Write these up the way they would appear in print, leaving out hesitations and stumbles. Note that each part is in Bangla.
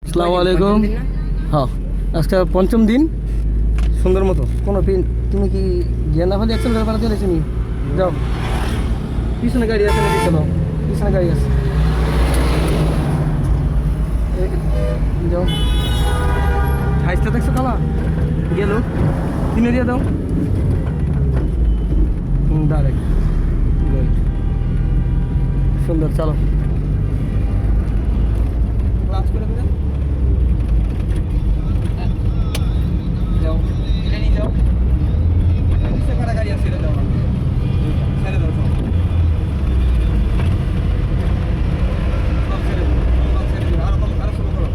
আসসালামু আলাইকুম। হ্যাঁ, আজকে পঞ্চম দিন। সুন্দর মতো কোনো তুমি কি জ্ঞান না হলে অ্যাক্সেলেটার পাড়া চলেছি নি? যাও, পিছনে গাড়ি আছে নাকি? চলো, পিছনে গাড়ি আছে, যাও। হাইসটা দেখছো খালা? গেল কিনে দিয়ে দাও। ডাইরেক্ট সুন্দর, চলো ক্লাস করে দিলে যাও, এটা নিয়ে যাও। নিচে কারা গাড়ি আছে, এটা যাও, ছেড়ে দাও সব। সব ছেড়ে দাও, সব ছেড়ে দাও, আরো শুরু করো।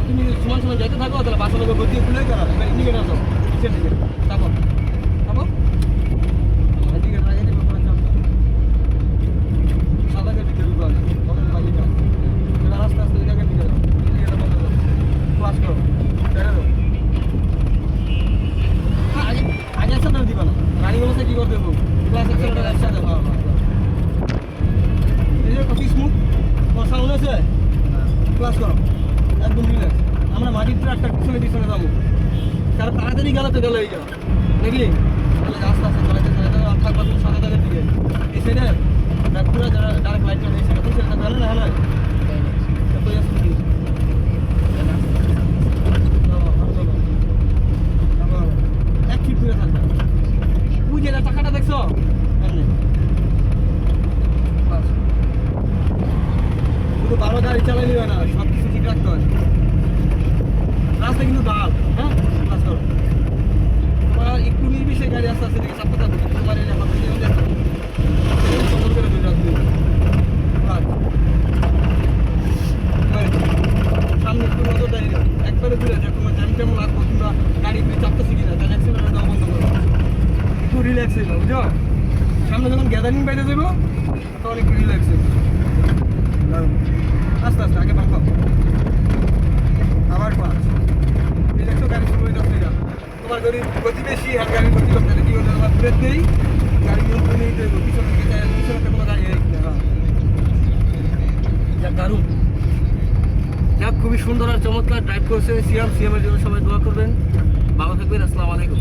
তুমি সমান সমান যাইতে থাকো, তাহলে বাসা লোক গতি খুলে করা এদিকে না, যাও নিচের দিকে থাকো থাকো, এদিকে লাগিয়ে দেবো। সাদা গাড়ি দিকে রুবা তখন লাগিয়ে যাও, এবার আস্তে আস্তে জায়গায় দিকে যাও, এদিকে যাও, ক্লাস করো, ছেড়ে দাও। আগে একসাথে দিবা না, রানি বলছে কি করতে দেবো, ক্লাস একসাথে একসাথে। হ্যাঁ হ্যাঁ, এই যে কপি স্মুথ তোমার সাউন্ড আছে, ক্লাস করো একদম রিল্যাক্স। আমরা মাটির ট্রাকটা পিছনে পিছনে যাবো, কারণ তাড়াতাড়ি গেলে তো গেলে হয়ে যাও নাকি, তাহলে আস্তে আস্তে চালাতে চালাতে আর থাকবা তুমি সাদা দাগের দিকে। এই সাইডে পুরো যারা ডাইরেক্ট লাইট এই সাইডে কোন সাইডে গেলে না হলে কই আছে কি এক ফিট দূরে থাকবে। ওই যে টাকাটা দেখছো এমনি শুধু ভালো গাড়ি চালাইলে হয় না, সব কিছু ঠিক রাখতে হয়। রাস্তা কিন্তু দাল, হ্যাঁ ক্লাস করো। তোমার একটু নির্বিষে গাড়ি আস্তে আস্তে দিকে চাপতে থাকবে, তোমার এটা হাতে দিয়ে যেতে সুন্দর করে দুই রাখবে। সামনে একটু নজর দাঁড়িয়ে একবারে দূরে যে তোমার জ্যাম ট্যাম লাগবো কিংবা গাড়ি তুমি চাপতেছি কিনা, তাহলে অ্যাক্সিডেন্ট দেওয়া বন্ধ করো, একটু রিল্যাক্স হইলো, বুঝো? সামনে যখন গ্যাদারিং বাইরে যাবো তখন একটু রিল্যাক্স হইলো, আস্তে আস্তে আগে পাম্প আবার পাঁচ। এই দেখছো গাড়ি শুরু হয়ে যাচ্ছে, তোমার গাড়ির গতি বেশি আর গাড়ির গতি কম, তাহলে কি হতে তোমার ব্রেক নেই, গাড়ি নিয়ন্ত্রণ নিয়ে দেবো, পিছনে পিছনে কোনো গাড়ি যাক দারুণ। যাক, খুবই সুন্দর আর চমৎকার ড্রাইভ করছে সিয়ামের জন্য সবাই দোয়া করবেন। ভালো থাকবেন, আসসালামু আলাইকুম।